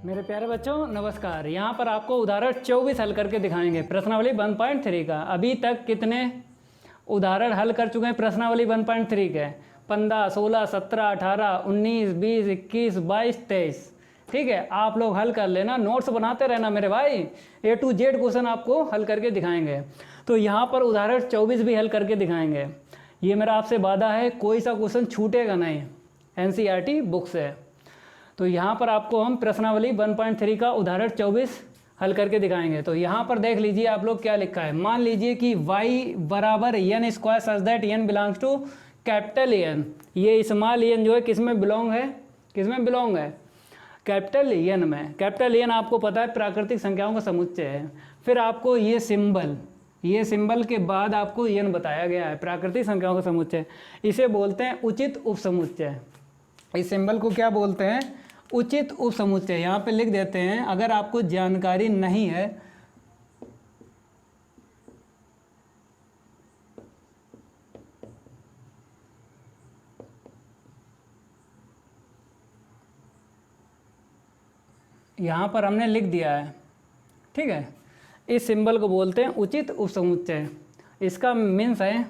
मेरे प्यारे बच्चों नमस्कार। यहाँ पर आपको उदाहरण 24 हल करके दिखाएंगे प्रश्नावली 1.3 का। अभी तक कितने उदाहरण हल कर चुके हैं प्रश्नावली 1.3 के? 15, 16, 17, 18, 19, 20, 21, 22, 23। ठीक है, आप लोग हल कर लेना, नोट्स बनाते रहना मेरे भाई। A to Z क्वेश्चन आपको हल करके दिखाएंगे। तो यहाँ पर उदाहरण 24 भी हल करके दिखाएंगे। ये मेरा आपसे वादा है, कोई सा क्वेश्चन छूटेगा नहीं, NCERT बुक से। तो यहाँ पर आपको हम प्रश्नावली 1.3 का उदाहरण 24 हल करके दिखाएंगे। तो यहाँ पर देख लीजिए आप लोग क्या लिखा है। मान लीजिए कि y बराबर n square such that n belongs to capital N। ये स्मॉल n जो है किस में बिलोंग है? किस में बिलोंग है? कैपिटल N में। कैपिटल N आपको पता है प्राकृतिक संख्याओं का समुच्चय है। फिर आपको ये सिंबल के बाद आपको n बताया गया है, प्राकृतिक संख्याओं का समुच्चय। इसे बोलते हैं उचित उपसमुच्चय। इस सिंबल को क्या बोलते हैं? उचित उपसमुच्चय। यहाँ पे लिख देते हैं, अगर आपको जानकारी नहीं है यहाँ पर हमने लिख दिया है, ठीक है। इस सिंबल को बोलते हैं उचित उपसमुच्चय। इसका मीन्स है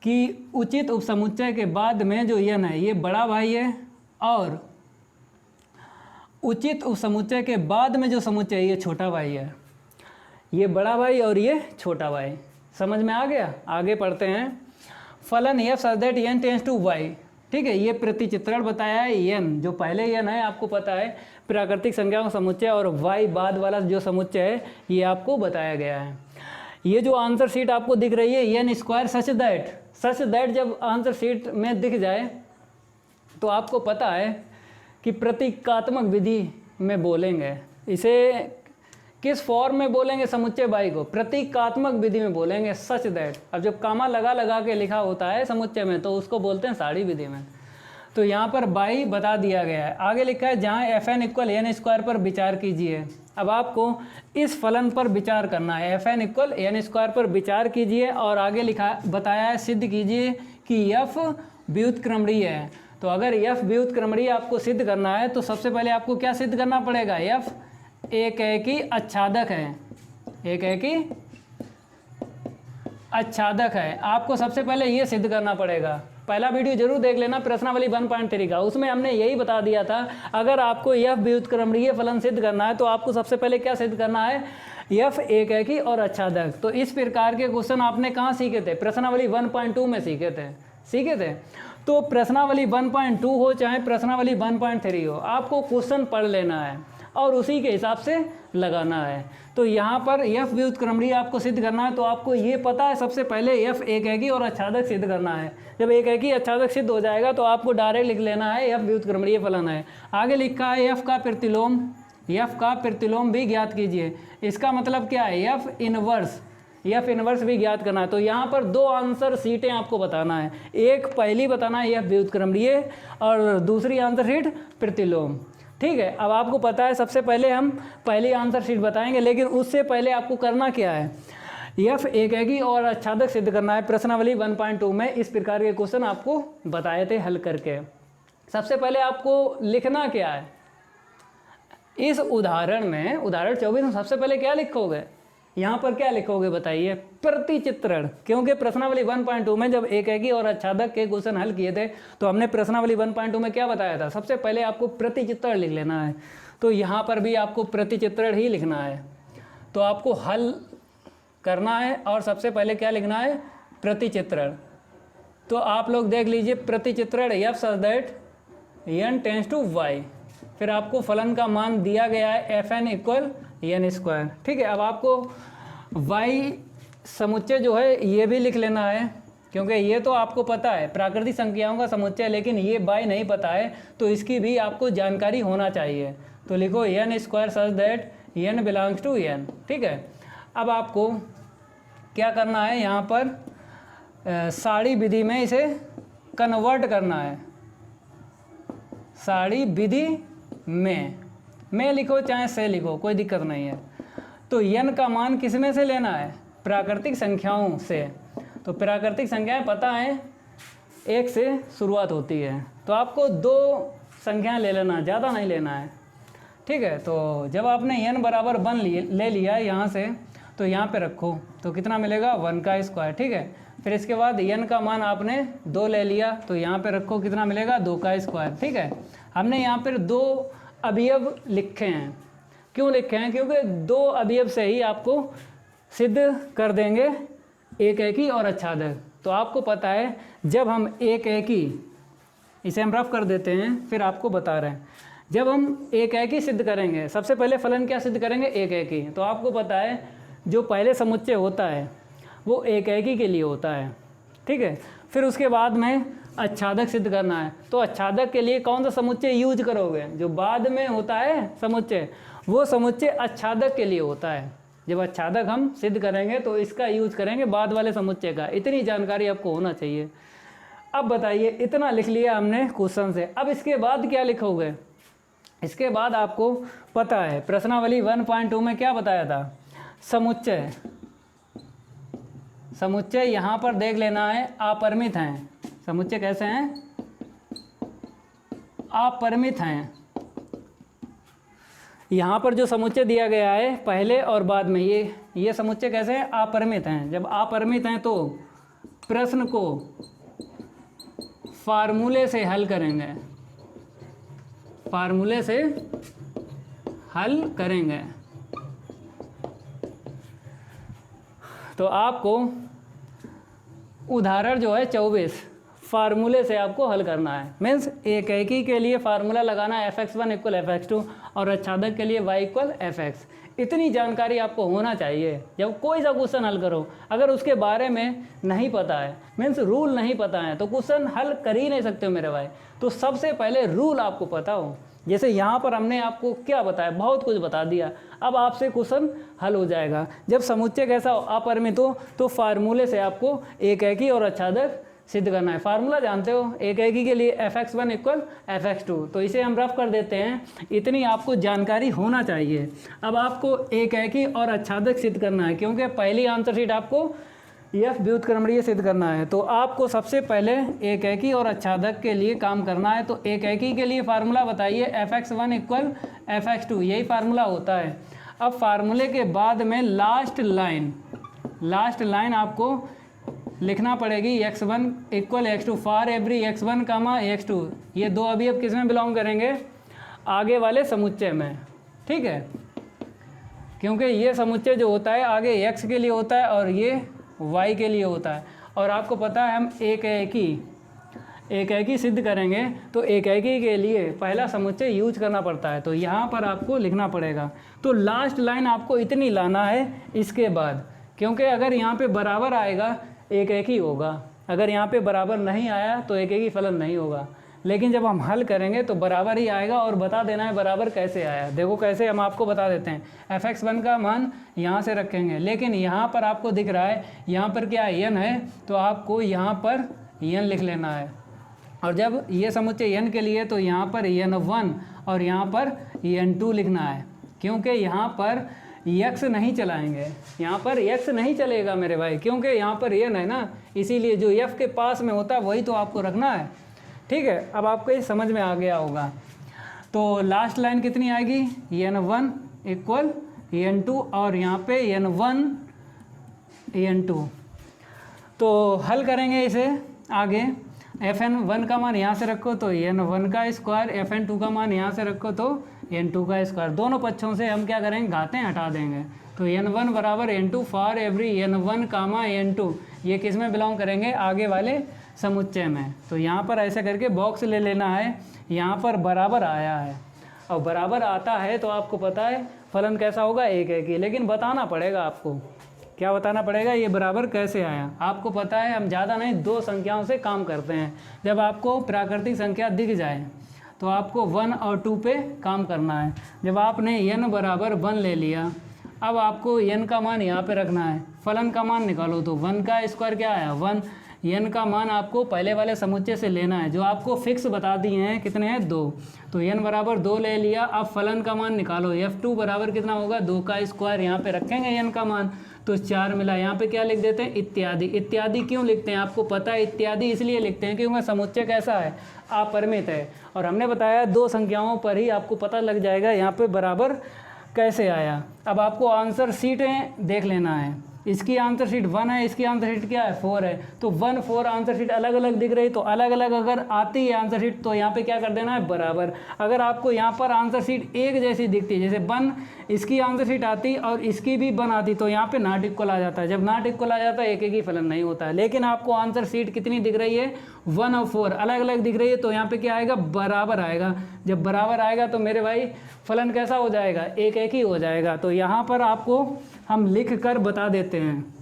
कि उचित उपसमुच्चय के बाद में जो n है ये बड़ा भाई है, और उचित उपसमुच्चय के बाद में जो समुच्चय है ये छोटा भाई है। ये बड़ा भाई और ये छोटा भाई। समझ में आ गया? आगे पढ़ते हैं। फलन f such that n tends to y। ठीक है, ये प्रतिचित्रण बताया है। n जो पहले n है आपको पता है प्राकृतिक संख्याओं का समुच्चय, और y बाद वाला जो समुच्चय है ये आपको बताया गया है। ये जो आंसर शीट आपको दिख रही है n स्क्वायर सच दैट जब आंसर शीट में दिख जाए तो आपको पता है कि प्रतीकात्मक विधि में बोलेंगे। इसे किस फॉर्म में बोलेंगे? समुच्चय y को प्रतीकात्मक विधि में बोलेंगे, सच दैट। अब जब कामा लगा के लिखा होता है समुच्चय में तो उसको बोलते हैं साड़ी विधि में। तो यहाँ पर y बता दिया गया है। आगे लिखा है जहाँ fn इक्वल n स्क्वायर पर विचार कीजिए। अब आपको इस फलन पर विचार करना है, fn इक्वल n स्क्वायर पर विचार कीजिए, और आगे लिखा बताया है सिद्ध कीजिए कि f व्युत्क्रमणीय है। तो अगर f व्युत्क्रमणीय आपको सिद्ध करना है तो सबसे पहले आपको क्या सिद्ध करना पड़ेगा? f एक एकी आच्छादक है। एक एकी आच्छादक है, आपको सबसे पहले ये सिद्ध करना पड़ेगा। पहला वीडियो जरूर देख लेना प्रश्नावली 1.3 का, उसमें हमने यही बता दिया था। अगर आपको f व्युत्क्रमणीय फलन सिद्ध करना है तो आपको सबसे पहले क्या सिद्ध करना है? f एक एकी और आच्छादक। तो इस प्रकार के क्वेश्चन आपने कहाँ सीखे थे? प्रश्नावली 1.2 में सीखे थे। तो प्रश्नावली 1.2 हो चाहे प्रश्नावली 1.3 हो, आपको क्वेश्चन पढ़ लेना है और उसी के हिसाब से लगाना है। तो यहाँ पर f व्युत्क्रमणीय आपको सिद्ध करना है तो आपको ये पता है सबसे पहले f एक एकी और आच्छादक सिद्ध करना है। जब एक एकी आच्छादक सिद्ध हो जाएगा तो आपको डायरेक्ट लिख लेना है f व्युत्क्रमणीय फलन है। आगे लिखा है f का प्रतिलोम भी ज्ञात कीजिए। इसका मतलब क्या है? f इनवर्स भी ज्ञात करना है। तो यहाँ पर दो आंसर शीटें आपको बताना है, एक पहली बताना है f व्युत्क्रमणीय और दूसरी आंसर शीट प्रतिलोम। ठीक है, अब आपको पता है सबसे पहले हम पहली आंसर शीट बताएंगे, लेकिन उससे पहले आपको करना क्या है? f एक एकी और आच्छादक सिद्ध करना है। प्रश्नावली 1.2 में इस प्रकार के क्वेश्चन आपको बताए थे हल करके। सबसे पहले आपको लिखना क्या है इस उदाहरण में? उदाहरण 24 में सबसे पहले क्या लिखोगे? यहाँ पर क्या लिखोगे बताइए? प्रतिचित्रण। क्योंकि प्रश्नावली 1.2 में जब एक एकी और आच्छादक के क्वेश्चन हल किए थे तो हमने प्रश्नावली 1.2 में क्या बताया था? सबसे पहले आपको प्रतिचित्रण लिख लेना है। तो यहाँ पर भी आपको प्रतिचित्रण ही लिखना है। तो आपको हल करना है और सबसे पहले क्या लिखना है? प्रतिचित्रण। तो आप लोग देख लीजिए प्रतिचित्रण f such that n tends to y। फिर आपको फलन का मान दिया गया है fn इक्वल n स्क्वायर। ठीक है, अब आपको y समुच्चय जो है ये भी लिख लेना है, क्योंकि ये तो आपको पता है प्राकृतिक संख्याओं का समुच्चय, लेकिन ये y नहीं पता है तो इसकी भी आपको जानकारी होना चाहिए। तो लिखो n square such that n belongs to n। ठीक है, अब आपको क्या करना है? यहाँ पर साड़ी विधि में इसे कन्वर्ट करना है। साड़ी विधि में लिखो चाहे से लिखो, कोई दिक्कत नहीं है। तो n का मान किस में से लेना है? प्राकृतिक संख्याओं से। तो प्राकृतिक संख्याएं पता है 1 से शुरुआत होती है, तो आपको 2 संख्याएं ले लेना, ज़्यादा नहीं लेना है। ठीक है। तो जब आपने n बराबर 1 ले लिया यहाँ से, तो यहाँ पे रखो तो कितना मिलेगा 1 का स्क्वायर, ठीक है। फिर इसके बाद n का मान आपने 2 ले लिया तो यहाँ पे रखो कितना मिलेगा 2 का स्क्वायर, ठीक है। हमने यहाँ पर 2 अवयव लिखे हैं, क्यों लिखे हैं? क्योंकि 2 अवयव से ही आपको सिद्ध कर देंगे एक एकी और आच्छादक। तो आपको पता है जब हम एक एकी, इसे हम रफ कर देते हैं फिर आपको बता रहे हैं, जब हम एक एकी सिद्ध करेंगे सबसे पहले फलन क्या सिद्ध करेंगे? एक एकी। तो आपको पता है जो पहले समुच्चय होता है वो एक एकी के लिए होता है, ठीक है। फिर उसके बाद में आच्छादक सिद्ध करना है, तो आच्छादक के लिए कौन सा समुच्चय यूज करोगे? जो बाद में होता है समुच्चय, वो समुच्चय आच्छादक के लिए होता है। जब आच्छादक हम सिद्ध करेंगे तो इसका यूज करेंगे बाद वाले समुच्चय का। इतनी जानकारी आपको होना चाहिए। अब बताइए, इतना लिख लिया हमने क्वेश्चन से, अब इसके बाद क्या लिखोगे? इसके बाद आपको पता है प्रश्नावली 1.2 में क्या बताया था? समुच्चय। समुच्चय यहाँ पर देख लेना है अपरिमित हैं। समुच्चय कैसे हैं? अपरिमित हैं। यहाँ पर जो समुच्चय दिया गया है पहले और बाद में, ये समुच्चय कैसे हैं? अपरिमित हैं। जब अपरिमित हैं तो प्रश्न को फार्मूले से हल करेंगे, फार्मूले से हल करेंगे। तो आपको उदाहरण जो है 24 फार्मूले से आपको हल करना है। मीन्स एक एकी के लिए फार्मूला लगाना है fx1 = fx2 और आच्छादक के लिए y = fx। इतनी जानकारी आपको होना चाहिए जब कोई सा क्वेश्चन हल करो। अगर उसके बारे में नहीं पता है, मीन्स रूल नहीं पता है, तो क्वेश्चन हल कर ही नहीं सकते हो मेरे भाई। तो सबसे पहले रूल आपको पता हो। जैसे यहाँ पर हमने आपको क्या बताया, बहुत कुछ बता दिया। अब आपसे क्वेश्चन हल हो जाएगा। जब समुच्चय कैसा हो? अपरिमित हो, तो फार्मूले से आपको एक एकी और आच्छादक सिद्ध करना है। फार्मूला जानते हो, एक एकी के लिए fx1 = fx2। तो इसे हम रफ कर देते हैं। इतनी आपको जानकारी होना चाहिए। अब आपको एक एकी और आच्छादक सिद्ध करना है, क्योंकि पहली आंसर शीट आपको यफ व्युत्क्रमणीय सिद्ध करना है। तो आपको सबसे पहले एक एकी और आच्छादक के लिए काम करना है। तो एक एकी के लिए फार्मूला बताइए, fx1 = fx2, यही फार्मूला होता है। अब फार्मूले के बाद में लास्ट लाइन आपको लिखना पड़ेगी x1 = x2 for every x1, x2। ये 2 अवयव किस में बिलोंग करेंगे? आगे वाले समुच्चय में, ठीक है। क्योंकि ये समुच्चय जो होता है आगे x के लिए होता है और ये y के लिए होता है। और आपको पता है हम एक एकी सिद्ध करेंगे तो एक एकी के लिए पहला समुच्चय यूज करना पड़ता है। तो यहाँ पर आपको लिखना पड़ेगा। तो लास्ट लाइन आपको इतनी लाना है इसके बाद, क्योंकि अगर यहाँ पे बराबर आएगा एक एकी होगा, अगर यहाँ पे बराबर नहीं आया तो एक एकी फलन नहीं होगा। लेकिन जब हम हल करेंगे तो बराबर ही आएगा। और बता देना है बराबर कैसे आया। देखो कैसे, हम आपको बता देते हैं। fx1 का मान यहाँ से रखेंगे, लेकिन यहाँ पर आपको दिख रहा है यहाँ पर क्या n है, तो आपको यहाँ पर n लिख लेना है। और जब ये समुच्चय n के लिए, तो यहाँ पर n1 और यहाँ पर n2 लिखना है, क्योंकि यहाँ पर x नहीं चलाएंगे। यहाँ पर x नहीं चलेगा मेरे भाई, क्योंकि यहाँ पर n है ना, इसीलिए जो f के पास में होता है वही तो आपको रखना है, ठीक है। अब आपको ये समझ में आ गया होगा। तो लास्ट लाइन कितनी आएगी? n1 = n2 और यहाँ पे n1 n2। तो हल करेंगे इसे आगे। fn1 का मान यहाँ से रखो तो n1 का स्क्वायर, fn2 का मान यहाँ से रखो तो n2 का स्क्वायर। दोनों पक्षों से हम क्या करेंगे? घातें हटा देंगे। तो n1 = n2 for every n1, n2। ये किस में बिलोंग करेंगे? आगे वाले समुच्चय में। तो यहाँ पर ऐसे करके बॉक्स ले लेना है। यहाँ पर बराबर आया है, और बराबर आता है तो आपको पता है फलन कैसा होगा? एक एकी। लेकिन बताना पड़ेगा आपको। क्या बताना पड़ेगा? ये बराबर कैसे आया। आपको पता है हम ज़्यादा नहीं 2 संख्याओं से काम करते हैं। जब आपको प्राकृतिक संख्या दिख जाए तो आपको 1 और 2 पे काम करना है। जब आपने n = 1 ले लिया, अब आपको n का मान यहाँ पे रखना है। फलन का मान निकालो तो 1 का स्क्वायर क्या आया? 1। n का मान आपको पहले वाले समुच्चय से लेना है, जो आपको फिक्स बता दिए हैं कितने हैं? 2। तो n = 2 ले लिया। अब फलन का मान निकालो। f2 बराबर कितना होगा? 2 का स्क्वायर। यहाँ पे रखेंगे n का मान, तो 4 मिला। यहाँ पे क्या लिख देते हैं, इत्यादि। इत्यादि क्यों लिखते हैं, आपको पता है इत्यादि इसलिए लिखते हैं क्योंकि समुच्चय कैसा है, अपरिमित है। और हमने बताया 2 संख्याओं पर ही आपको पता लग जाएगा यहाँ पे बराबर कैसे आया। अब आपको आंसर शीटें देख लेना है। इसकी आंसर शीट 1 है, इसकी आंसर शीट क्या है, 4 है। तो 1 4 आंसर शीट अलग अलग दिख रही, तो अलग अलग अगर आती है आंसर शीट तो यहाँ पे क्या कर देना है, बराबर। अगर आपको यहाँ पर आंसर शीट एक जैसी दिखती है, जैसे 1 इसकी आंसर शीट आती और इसकी भी 1 आती, तो यहाँ पे नॉट इक्वल आ जाता है। जब नॉट इक्वल आ जाता है एक ही फलन नहीं होता है। लेकिन आपको आंसर शीट कितनी दिख रही है, 1 और 4 अलग अलग दिख रही है, तो यहाँ पे क्या आएगा, बराबर आएगा। जब बराबर आएगा तो मेरे भाई फलन कैसा हो जाएगा, एक ही हो जाएगा। तो यहाँ पर आपको हम लिख कर बता देते हैं,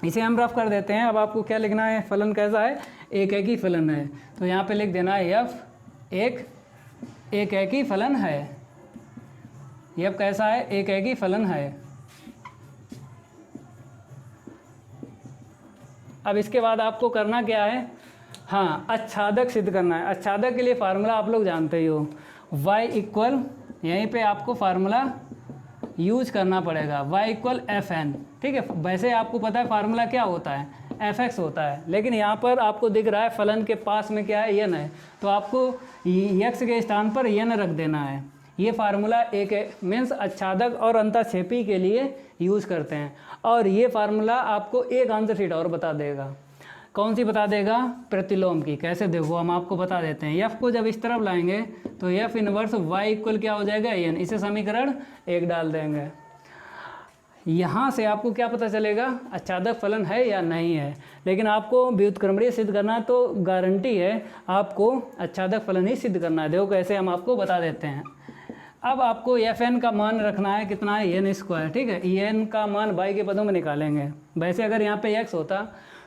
इसे हम रफ कर देते हैं। अब आपको क्या लिखना है, फलन कैसा है, एक ही फलन है। तो यहाँ पे लिख देना है एफ एक ही फलन है। एफ कैसा है, एक ही फलन है। अब इसके बाद आपको करना क्या है, हाँ, आच्छादक सिद्ध करना है। आच्छादक के लिए फार्मूला आप लोग जानते ही हो, y इक्वल, यहीं पे आपको फार्मूला यूज करना पड़ेगा, y इक्वल एफ एन। ठीक है, वैसे आपको पता है फार्मूला क्या होता है, एफ एक्स होता है, लेकिन यहाँ पर आपको दिख रहा है फलन के पास में क्या है, यन है, तो आपको यक्स के स्थान पर यन रख देना है। ये फार्मूला एक मीन्स आच्छादक और अंतःक्षेपी के लिए यूज़ करते हैं। और ये फार्मूला आपको एक आंसर शीट और बता देगा। कौन सी बता देगा, प्रतिलोम की। कैसे देखो, हम आपको बता देते हैं। एफ को जब इस तरफ लाएंगे तो एफ इनवर्स वाई इक्वल क्या हो जाएगा, एन। इसे समीकरण 1 डाल देंगे। यहाँ से आपको क्या पता चलेगा, आच्छादक फलन है या नहीं है। लेकिन आपको व्युत्क्रमणीय सिद्ध करना है तो गारंटी है आपको आच्छादक फलन ही सिद्ध करना है। देखो कैसे, हम आपको बता देते हैं। अब आपको एफ एन का मान रखना है, कितना है, एन स्क्वायर। ठीक है, एन का मान वाई के पदों में निकालेंगे। वैसे अगर यहाँ पे एक्स होता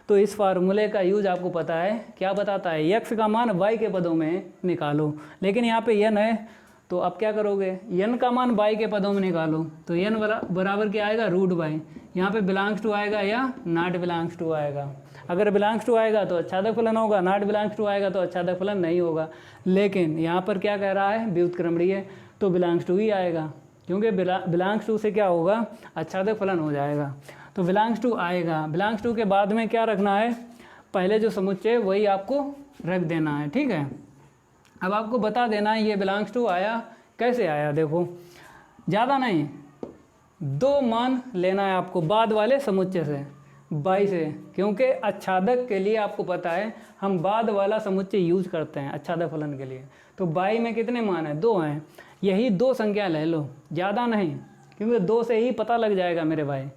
तो इस फार्मूले का यूज आपको पता है, क्या बताता है, एक्स का मान वाई के पदों में निकालो। लेकिन यहाँ पे एन है, तो अब क्या करोगे, एन का मान वाई के पदों में निकालो। तो एन बराबर क्या आएगा, रूट वाई। यहाँ पे बिलोंग्स टू आएगा या नॉट बिलोंग्स टू आएगा। अगर बिलोंग्स टू आएगा तो आच्छादक फलन होगा, नॉट बिलोंग्स टू आएगा तो आच्छादक फलन नहीं होगा। लेकिन यहाँ पर क्या कह रहा है, व्युत्क्रमणीय, तो बिलोंग्स टू ही आएगा, क्योंकि बिलोंग्स टू से क्या होगा, आच्छादक फलन हो जाएगा। तो बिलोंग्स टू आएगा। बिलोंग्स टू के बाद में क्या रखना है, पहले जो समुच्चय वही आपको रख देना है। ठीक है, अब आपको बता देना है ये बिलोंग्स टू आया, कैसे आया। देखो, ज़्यादा नहीं, 2 मान लेना है आपको बाद वाले समुच्चय से, बाई से, क्योंकि आच्छादक के लिए आपको पता है हम बाद वाला समुच्चय यूज करते हैं आच्छादक फलन के लिए। तो बाई में कितने मान हैं, 2 हैं। यही 2 संख्या ले लो, ज़्यादा नहीं, क्योंकि 2 से ही पता लग जाएगा मेरे भाई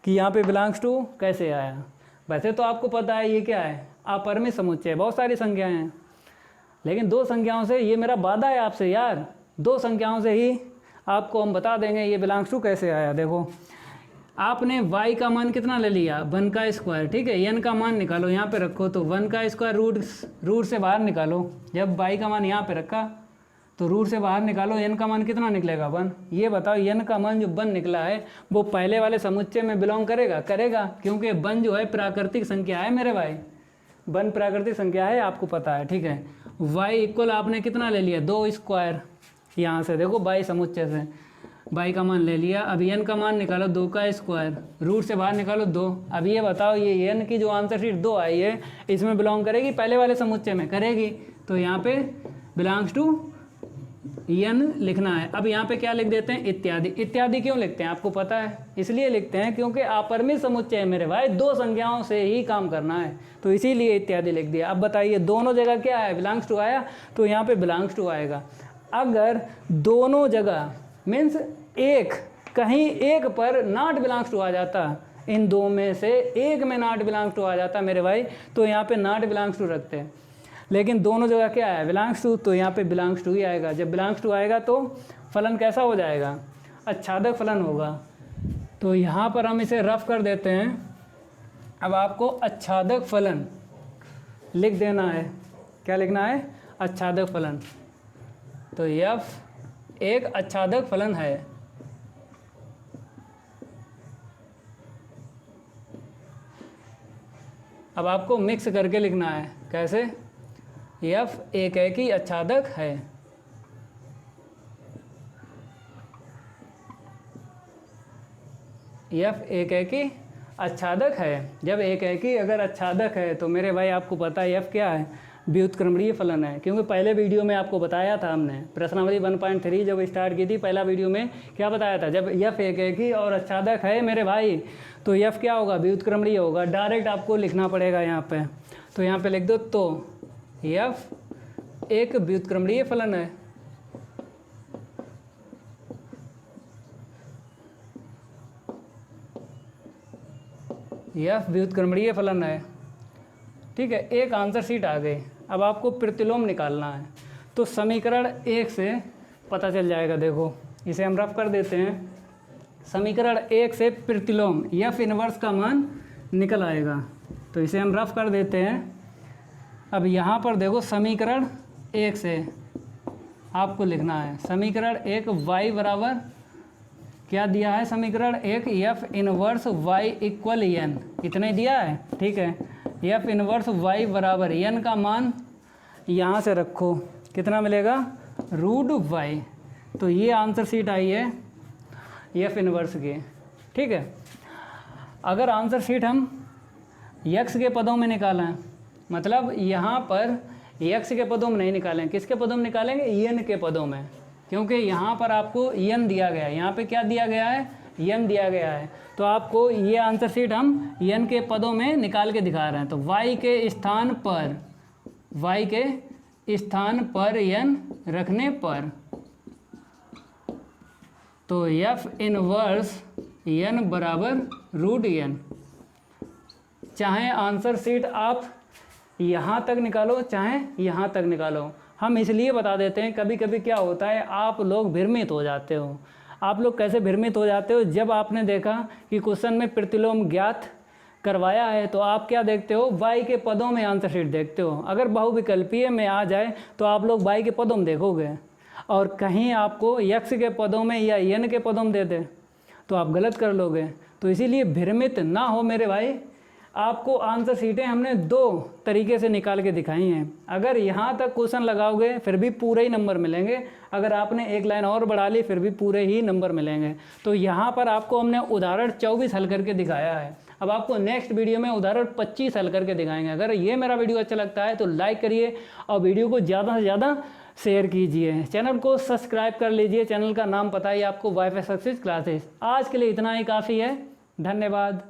कि यहाँ पे बिलोंग्स टू कैसे आया। वैसे तो आपको पता है ये क्या है, अपरिमित समुच्चय, बहुत सारी संख्याएं हैं, लेकिन 2 संख्याओं से, ये मेरा वादा है आपसे यार, 2 संख्याओं से ही आपको हम बता देंगे ये बिलोंग्स टू कैसे आया। देखो, आपने y का मान कितना ले लिया, 1 का स्क्वायर। ठीक है, n का मान निकालो, यहाँ पे रखो, तो 1 का स्क्वायर रूट से बाहर निकालो। जब y का मान यहाँ पे रखा तो रूट से बाहर निकालो, n का मान कितना निकलेगा, 1। ये बताओ n का मान जो 1 निकला है वो पहले वाले समुच्चय में बिलोंग करेगा, करेगा, क्योंकि 1 जो है प्राकृतिक संख्या है मेरे भाई, 1 प्राकृतिक संख्या है, आपको पता है। ठीक है, y इक्वल आपने कितना ले लिया, 2 स्क्वायर। यहाँ से देखो y समुच्चय से y का मान ले लिया। अब n का मान निकालो, 2 का स्क्वायर, रूट से बाहर निकालो 2। अब ये बताओ, ये n की जो आंसर शीट 2 आई है, इसमें बिलोंग करेगी, पहले वाले समुच्चय में करेगी, तो यहाँ पे बिलोंग्स टू n लिखना है। अब यहाँ पे क्या लिख देते हैं, इत्यादि। इत्यादि क्यों लिखते हैं, आपको पता है, इसलिए लिखते हैं क्योंकि अपरिमित समुच्चय है मेरे भाई, 2 संख्याओं से ही काम करना है, तो इसीलिए इत्यादि लिख दिया। अब बताइए, दोनों जगह क्या है, बिलोंग्स टू आया, तो यहाँ पे बिलोंग्स टू आएगा। अगर दोनों जगह मीन्स कहीं एक पर नॉट बिलोंग्स टू आ जाता, इन 2 में से एक में नॉट बिलोंग्स टू आ जाता मेरे भाई, तो यहाँ पे नॉट बिलोंग्स टू रखते हैं। लेकिन दोनों जगह क्या है, बिलोंग्स टू, तो यहाँ पे बिलोंग्स टू ही आएगा। जब बिलोंग्स टू आएगा तो फलन कैसा हो जाएगा, आच्छादक फलन होगा। तो यहाँ पर हम इसे रफ कर देते हैं। अब आपको आच्छादक फलन लिख देना है, क्या लिखना है, आच्छादक फलन। तो f एक आच्छादक फलन है। अब आपको मिक्स करके लिखना है, कैसे, f एक ही आच्छादक है। f एक ही आच्छादक है, जब एक है कि अगर आच्छादक है तो मेरे भाई आपको पता है एफ क्या है, व्युत्क्रमणीय फलन है। क्योंकि पहले वीडियो में आपको बताया था हमने, प्रश्नावली 1.3 जब स्टार्ट की थी पहला वीडियो में क्या बताया था, जब एफ एक है कि और आच्छादक है मेरे भाई तो एफ क्या होगा, व्युत्क्रमणीय होगा। डायरेक्ट आपको लिखना पड़ेगा यहाँ पे, तो यहाँ पे लिख दो तो एफ एक व्युत्क्रमणीय फलन है। एफ व्युत्क्रमणीय फलन है, ठीक है। एक आंसर शीट आ गई। अब आपको प्रतिलोम निकालना है, तो समीकरण 1 से पता चल जाएगा। देखो इसे हम रफ कर देते हैं। समीकरण 1 से प्रतिलोम एफ इनवर्स का मान निकल आएगा, तो इसे हम रफ कर देते हैं। अब यहाँ पर देखो समीकरण 1 से आपको लिखना है, समीकरण 1 y बराबर क्या दिया है, समीकरण 1 F inverse y equal N, इतना ही दिया है, ठीक है। एफ इनवर्स y बराबर एन का मान यहाँ से रखो, कितना मिलेगा, √y। तो ये आंसर शीट आई है एफ इनवर्स की, ठीक है। अगर आंसर शीट हम x के पदों में निकालें, मतलब यहाँ पर x के पदों में नहीं निकालें, किसके पदों में निकालेंगे, एन के पदों में, क्योंकि यहाँ पर आपको एन दिया गया है। यहाँ पे क्या दिया गया है, एन दिया गया है। तो आपको ये आंसर शीट हम एन के पदों में निकाल के दिखा रहे हैं। तो y के स्थान पर एन रखने पर तो एफ इनवर्स एन बराबर √n। चाहे आंसर शीट आप यहाँ तक निकालो चाहे यहाँ तक निकालो, हम इसलिए बता देते हैं। कभी कभी क्या होता है, आप लोग भ्रमित हो जाते हो। आप लोग कैसे भ्रमित हो जाते हो, जब आपने देखा कि क्वेश्चन में प्रतिलोम ज्ञात करवाया है तो आप क्या देखते हो, y के पदों में आंसर शीट देखते हो। अगर बहुविकल्पीय में आ जाए तो आप लोग y के पदों में देखोगे, और कहीं आपको x के पदों में या n के पदों में दे दे तो आप गलत कर लोगे। तो इसीलिए भ्रमित ना हो मेरे भाई। आपको आंसर शीटें हमने 2 तरीके से निकाल के दिखाई हैं। अगर यहाँ तक क्वेश्चन लगाओगे फिर भी पूरे ही नंबर मिलेंगे, अगर आपने एक लाइन और बढ़ा ली फिर भी पूरे ही नंबर मिलेंगे। तो यहाँ पर आपको हमने उदाहरण 24 हल करके दिखाया है। अब आपको नेक्स्ट वीडियो में उदाहरण 25 हल करके दिखाएंगे। अगर ये मेरा वीडियो अच्छा लगता है तो लाइक करिए और वीडियो को ज़्यादा से ज़्यादा शेयर कीजिए। चैनल को सब्सक्राइब कर लीजिए। चैनल का नाम पता ही आपको, वाईफाई सक्सेस क्लासेस। आज के लिए इतना ही काफ़ी है। धन्यवाद।